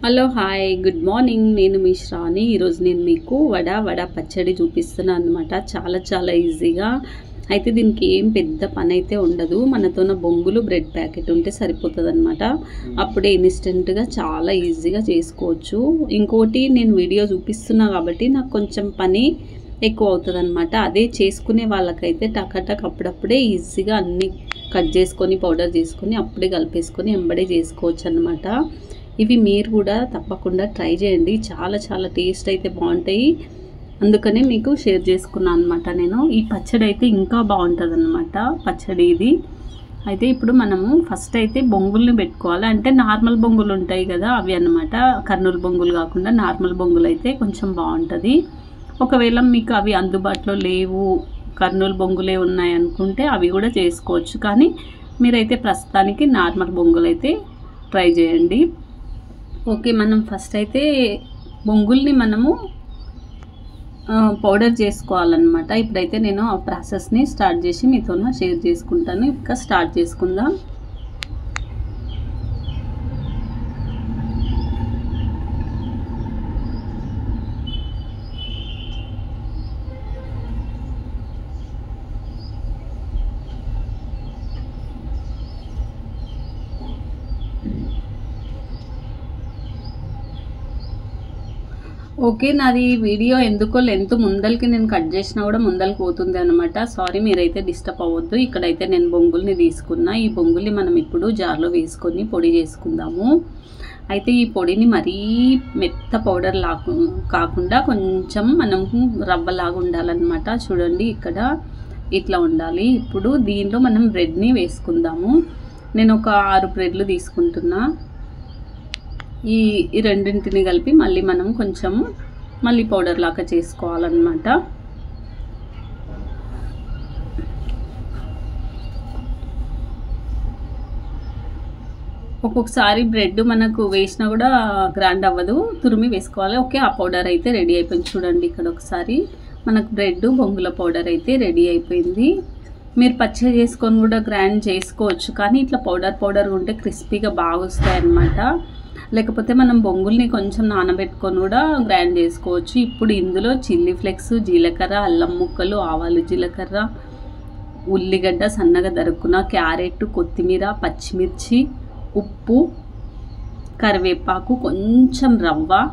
Hello hi good morning. నేను మీ శ్రావణి. ఈరోజు నేను మీకు వడ పచ్చడి చూపిస్తున్నాను అనమాట. చాలా ఈజీగా అయితే దీనికి ఏం పెద్ద పని అయితే ఉండదు. మనతోన బొంగులు బ్రెడ్ ప్యాకెట్ ఉంటే సరిపోతుంది అనమాట. అప్పుడే ఇన్స్టెంట్గా చాలా ఈజీగా చేసుకోవచ్చు. ఇంకోటి నేను వీడియో చూపిస్తున్నా కాబట్టి నాకు కొంచెం పని ఎక్కువ అవుతుంది అనమాట. అదే చేసుకునే వాళ్ళకైతే టక్ అప్పుడప్పుడే ఈజీగా అన్నీ కట్ చేసుకొని పౌడర్ చేసుకొని అప్పుడే కలిపేసుకొని ఎంబడే చేసుకోవచ్చు అనమాట. ఇవి మీరు కూడా తప్పకుండా ట్రై చేయండి. చాలా టేస్ట్ అయితే బాగుంటాయి. అందుకనే మీకు షేర్ చేసుకున్నాను అనమాట. నేను ఈ పచ్చడి అయితే ఇంకా బాగుంటుంది అనమాట. పచ్చడి ఇది అయితే ఇప్పుడు మనము ఫస్ట్ అయితే బొంగుల్ని పెట్టుకోవాలి. అంటే నార్మల్ బొంగులు ఉంటాయి కదా, అవి అన్నమాట. కర్నూలు బొంగులు కాకుండా నార్మల్ బొంగులు అయితే కొంచెం బాగుంటుంది. ఒకవేళ మీకు అవి అందుబాటులో లేవు, కర్నూలు బొంగులే ఉన్నాయి అనుకుంటే అవి కూడా చేసుకోవచ్చు. కానీ మీరైతే ప్రస్తుతానికి నార్మల్ బొంగులు అయితే ట్రై చేయండి. ఓకే, మనం ఫస్ట్ అయితే బొంగుల్ని మనము పౌడర్ చేసుకోవాలన్నమాట. ఇప్పుడైతే నేను ఆ ప్రాసెస్ని స్టార్ట్ చేసి మీతో షేర్ చేసుకుంటాను. ఇంకా స్టార్ట్ చేసుకుందాం. ఓకే, నాది వీడియో ఎందుకో లెంత్ ముందలకి నేను కట్ చేసినా కూడా ముందలకి పోతుంది అనమాట. సారీ, మీరైతే డిస్టర్బ్ అవ్వద్దు. ఇక్కడైతే నేను బొంగుల్ని తీసుకున్నా. ఈ బొంగుల్ని మనం ఇప్పుడు జార్లో వేసుకొని పొడి చేసుకుందాము. అయితే ఈ పొడిని మరీ మెత్త పౌడర్ కాకుండా కొంచెం మనం రవ్వలాగా ఉండాలన్నమాట. చూడండి, ఇక్కడ ఇట్లా ఉండాలి. ఇప్పుడు దీనిలో మనం బ్రెడ్ని వేసుకుందాము. నేను ఒక 6 బ్రెడ్లు తీసుకుంటున్నా. ఈ రెండింటిని కలిపి మళ్ళీ మనం కొంచెం మళ్ళీ పౌడర్ లాగా చేసుకోవాలన్నమాట. ఒక్కొక్కసారి బ్రెడ్ మనకు వేసినా కూడా గ్రైండ్ అవ్వదు, తురిమి వేసుకోవాలి. ఓకే, ఆ పౌడర్ అయితే రెడీ అయిపోయింది. చూడండి, ఇక్కడ ఒకసారి మనకు బ్రెడ్ బొంగుల పౌడర్ అయితే రెడీ అయిపోయింది. మీరు పచ్చడి చేసుకొని కూడా గ్రైండ్ చేసుకోవచ్చు. కానీ ఇట్లా పౌడర్ ఉంటే క్రిస్పీగా బాగా వస్తాయి అన్నమాట. లేకపోతే మనం బొంగుల్ని కొంచెం నానబెట్టుకొని కూడా గ్రైండ్ చేసుకోవచ్చు. ఇప్పుడు ఇందులో చిల్లీ ఫ్లేక్స్, జీలకర్ర, అల్లం ముక్కలు, ఆవాలు, జీలకర్ర, ఉల్లిగడ్డ సన్నగా తరుక్కున్న, క్యారెట్, కొత్తిమీర, పచ్చిమిర్చి, ఉప్పు, కరివేపాకు, కొంచెం రవ్వ.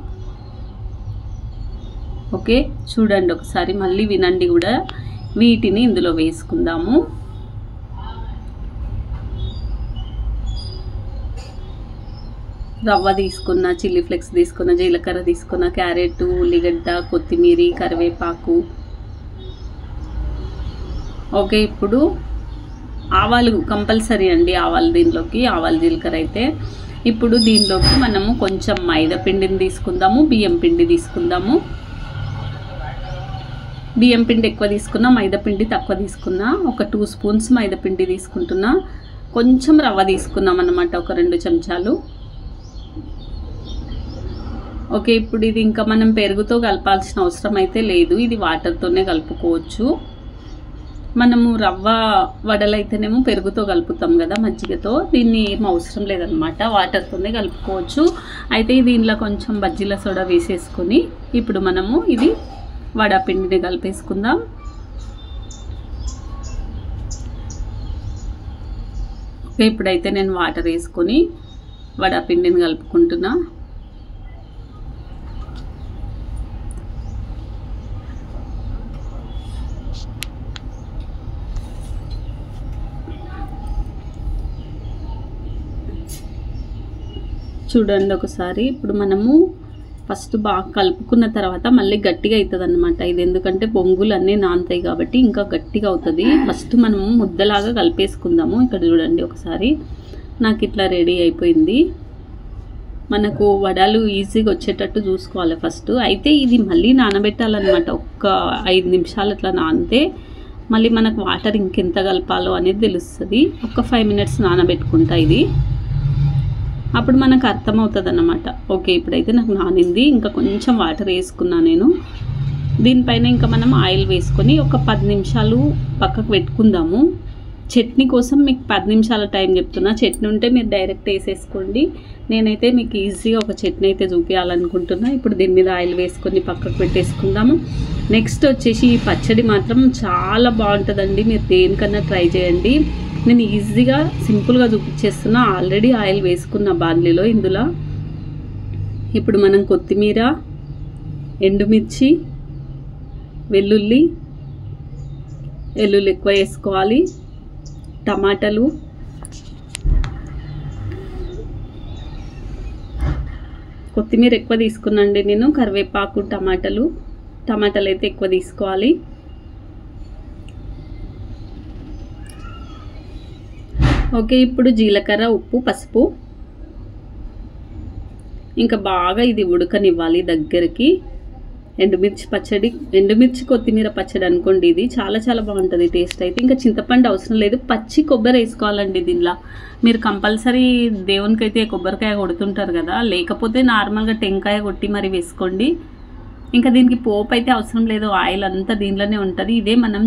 ఓకే, చూడండి ఒకసారి, మళ్ళీ వినండి కూడా. వీటిని ఇందులో వేసుకుందాము. రవ్వ తీసుకున్న, చిల్లీ ఫ్లేక్స్ తీసుకున్న, జీలకర్ర తీసుకున్న, క్యారెట్, ఉల్లిగడ్డ, కొత్తిమీర, కరివేపాకు. ఓకే, ఇప్పుడు ఆవాలు కంపల్సరీ అండి. ఆవాలు దీనిలోకి, ఆవాలు జీలకర్ర అయితే. ఇప్పుడు దీనిలోకి మనము కొంచెం మైదా పిండిని తీసుకుందాము, బియ్యం పిండి తీసుకుందాము. బియ్యం పిండి ఎక్కువ తీసుకున్నా, మైదా పిండి తక్కువ తీసుకున్నా. ఒక 2 స్పూన్స్ మైదా పిండి తీసుకుంటున్నా. కొంచెం రవ్వ తీసుకున్నాం అన్నమాట, ఒక 2 చెంచాలు. ఓకే, ఇప్పుడు ఇది ఇంకా మనం పెరుగుతో కలపాల్సిన అవసరం అయితే లేదు. ఇది వాటర్తోనే కలుపుకోవచ్చు. మనము రవ్వ వడలైతేనేమో పెరుగుతో కలుపుతాం కదా, మజ్జిగతో. దీన్ని ఏం అవసరం లేదనమాట, వాటర్తోనే కలుపుకోవచ్చు. అయితే దీనిలో కొంచెం బజ్జీల సోడా వేసేసుకొని ఇప్పుడు మనము ఇది వడపిండిని కలిపేసుకుందాం. ఓకే, ఇప్పుడైతే నేను వాటర్ వేసుకొని వడపిండిని కలుపుకుంటున్నా. చూడండి ఒకసారి, ఇప్పుడు మనము ఫస్ట్ బాగా కలుపుకున్న తర్వాత మళ్ళీ గట్టిగా అవుతుంది అన్నమాట. ఇది ఎందుకంటే బొంగులు అన్నీ నానుతాయి కాబట్టి ఇంకా గట్టిగా అవుతుంది. ఫస్ట్ మనము ముద్దలాగా కలిపేసుకుందాము. ఇక్కడ చూడండి ఒకసారి, నాకు ఇట్లా రెడీ అయిపోయింది. మనకు వడలు ఈజీగా వచ్చేటట్టు చూసుకోవాలి ఫస్ట్. అయితే ఇది మళ్ళీ నానబెట్టాలన్నమాట. ఒక్క 5 నిమిషాలు అట్లా నానితే మళ్ళీ మనకు వాటర్ ఇంకెంత కలపాలో అనేది తెలుస్తుంది. ఒక 5 మినిట్స్ నానబెట్టుకుంటా ఇది, అప్పుడు మనకు అర్థమవుతుంది అన్నమాట. ఓకే, ఇప్పుడైతే నాకు నానింది. ఇంకా కొంచెం వాటర్ వేసుకున్నా నేను. దీనిపైన ఇంకా మనం ఆయిల్ వేసుకొని ఒక 10 నిమిషాలు పక్కకు పెట్టుకుందాము. చట్నీ కోసం మీకు 10 నిమిషాల టైం చెప్తున్నా. చట్నీ ఉంటే మీరు డైరెక్ట్ వేసేసుకోండి. నేనైతే మీకు ఈజీగా ఒక చట్నీ అయితే చూపించాలనుకుంటున్నా. ఇప్పుడు దీని మీద ఆయిల్ వేసుకొని పక్కకు పెట్టేసుకుందాము. నెక్స్ట్ వచ్చేసి ఈ పచ్చడి మాత్రం చాలా బాగుంటుందండి. మీరు దేనికన్నా ట్రై చేయండి. నేను ఈజీగా సింపుల్గా చూపించేస్తున్నా. ఆల్రెడీ ఆయిల్ వేసుకున్న బాండ్లీలో. ఇందులో ఇప్పుడు మనం కొత్తిమీర, ఎండుమిర్చి, వెల్లుల్లి ఎక్కువ వేసుకోవాలి. టమాటాలు, కొత్తిమీర ఎక్కువ తీసుకున్నాండి నేను. కరివేపాకు, టమాటాలు అయితే ఎక్కువ తీసుకోవాలి. ఓకే, ఇప్పుడు జీలకర్ర, ఉప్పు, పసుపు ఇంకా బాగా ఇది ఉడకనివ్వాలి దగ్గరికి. ఎండుమిర్చి కొత్తిమీర పచ్చడి అనుకోండి. ఇది చాలా చాలా బాగుంటుంది టేస్ట్ అయితే. ఇంకా చింతపండు అవసరం లేదు, పచ్చి కొబ్బరి వేసుకోవాలండి దీనిలో. మీరు కంపల్సరీ దేవునికి అయితే కొబ్బరికాయ కొడుతుంటారు కదా, లేకపోతే నార్మల్గా టెంకాయ కొట్టి మరి వేసుకోండి. ఇంకా దీనికి పోపు అయితే అవసరం లేదు, ఆయిల్ అంతా దీనిలోనే ఉంటుంది. ఇదే మనం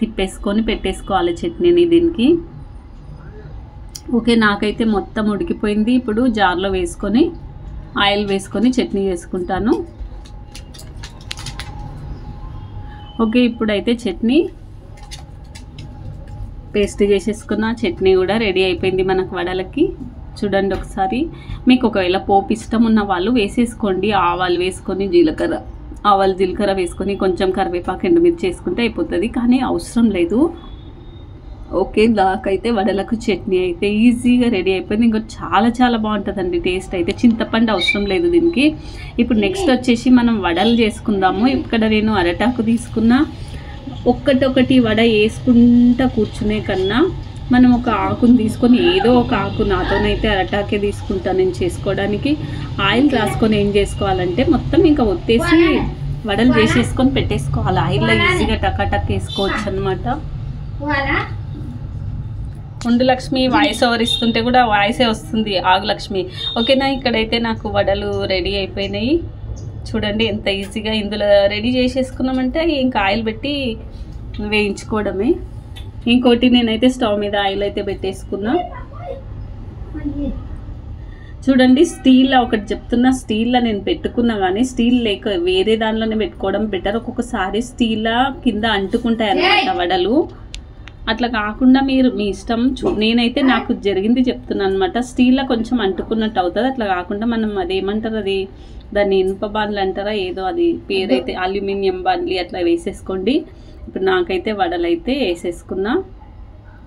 తిప్పేసుకొని పెట్టేసుకోవాలి చట్నీని దీనికి. ఓకే, నాకైతే మొత్తం ఉడికిపోయింది. ఇప్పుడు జార్లో వేసుకొని ఆయిల్ వేసుకొని చట్నీ చేసుకుంటాను. ఓకే, ఇప్పుడైతే చట్నీ పేస్ట్ చేసేసుకున్న చట్నీ కూడా రెడీ అయిపోయింది మనకు వడలకి. చూడండి ఒకసారి. మీకు ఒకవేళ పోపు ఇష్టం ఉన్న వాళ్ళు వేసేసుకోండి. ఆవాలు వేసుకొని జీలకర్ర వేసుకొని కొంచెం కరివేపాకు, ఎండుమిర్చి వేసుకుంటే అయిపోతుంది, కానీ అవసరం లేదు. ఓకే, నాకైతే వడలకు చట్నీ అయితే ఈజీగా రెడీ అయిపోయింది. ఇంకా చాలా చాలా బాగుంటుందండి టేస్ట్ అయితే. చింతపండు అవసరం లేదు దీనికి. ఇప్పుడు నెక్స్ట్ వచ్చేసి మనం వడలు చేసుకుందాము. ఇక్కడ నేను అరటాకు తీసుకున్నా. ఒక్కటొకటి వడ వేసుకుంటా కూర్చునే కన్నా మనం ఒక ఆకుని తీసుకొని, ఏదో ఒక ఆకు, నాతోనైతే అరటాకే తీసుకుంటాను నేను చేసుకోవడానికి. ఆయిల్ రాసుకొని ఏం చేసుకోవాలంటే మొత్తం ఇంకా ఒత్తేసి వడలు చేసేసుకొని పెట్టేసుకోవాలి. ఆయిల్లో ఈజీగా టకాటక్ వేసుకోవచ్చు అనమాట. ఉండు లక్ష్మి, వాయిస్ ఓవర్ ఇస్తుంటే కూడా వాయిసే వస్తుంది. ఆగు లక్ష్మి. ఓకేనా, ఇక్కడైతే నాకు వడలు రెడీ అయిపోయినాయి. చూడండి ఎంత ఈజీగా ఇందులో రెడీ చేసేసుకున్నామంటే ఇంకా ఆయిల్ పెట్టి వేయించుకోవడమే. ఇంకోటి నేనైతే స్టవ్ మీద ఆయిల్ అయితే పెట్టేసుకున్నా. చూడండి, స్టీల్లో ఒకటి చెప్తున్నా. స్టీల్లో నేను పెట్టుకున్నా, కానీ స్టీల్ లేక వేరే దానిలోనే పెట్టుకోవడం బెటర్. ఒక్కొక్కసారి స్టీల్ కింద అంటుకుంటాయి అన్నమాట వడలు. అట్లా కాకుండా మీరు మీ ఇష్టం. నేనైతే నాకు జరిగింది చెప్తున్నాను అనమాట. స్టీల్లో కొంచెం అంటుకున్నట్టు అవుతుంది. అట్లా కాకుండా మనం అదేమంటారు, అది దాన్ని ఇనుప బాండ్లు అంటారా ఏదో, అది పేరైతే అల్యూమినియం బాండ్లీ, అట్లా వేసేసుకోండి. ఇప్పుడు నాకైతే వడలు అయితే వేసేసుకున్నా.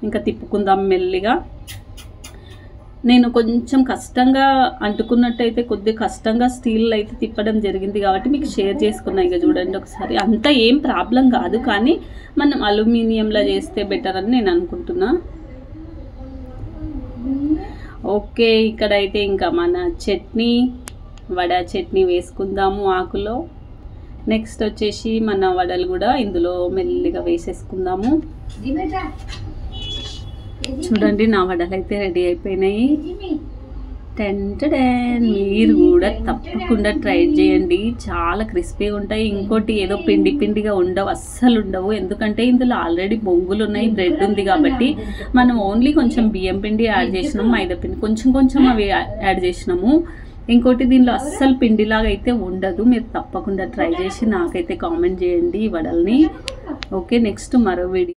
ఇంకా తిప్పుకుందాం మెల్లిగా. నేను కొంచెం కష్టంగా అంటుకున్నట్టయితే కొద్దిగా కష్టంగా స్టీల్ అయితే తిప్పడం జరిగింది కాబట్టి మీకు షేర్ చేసుకున్నా. ఇక చూడండి ఒకసారి. అంతా ఏం ప్రాబ్లం కాదు, కానీ మనం అల్యూమినియంలో చేస్తే బెటర్ అని నేను అనుకుంటున్నా. ఓకే, ఇక్కడైతే ఇంకా మన చట్నీ, వడ చట్నీ వేసుకుందాము ఆకులో. నెక్స్ట్ వచ్చేసి మన వడలు కూడా ఇందులో మెల్లిగా వేసేసుకుందాము. చూడండి, నా వడలు అయితే రెడీ అయిపోయినాయి. మీరు కూడా తప్పకుండా ట్రై చేయండి, చాలా క్రిస్పీగా ఉంటాయి. ఇంకోటి ఏదో పిండిగా ఉండవు, అస్సలు ఉండవు. ఎందుకంటే ఇందులో ఆల్రెడీ బొంగులు ఉన్నాయి, బ్రెడ్ ఉంది కాబట్టి. మనం ఓన్లీ కొంచెం బియ్యం పిండి యాడ్ చేసినాము, మైదా పిండి కొంచెం అవి యాడ్ చేసినాము. ఇంకోటి దీనిలో అస్సలు పిండిలాగా అయితే ఉండదు. మీరు తప్పకుండా ట్రై చేసి నాకైతే కామెంట్ చేయండి ఈ వడల్ని. ఓకే, నెక్స్ట్ మరో వీడియో.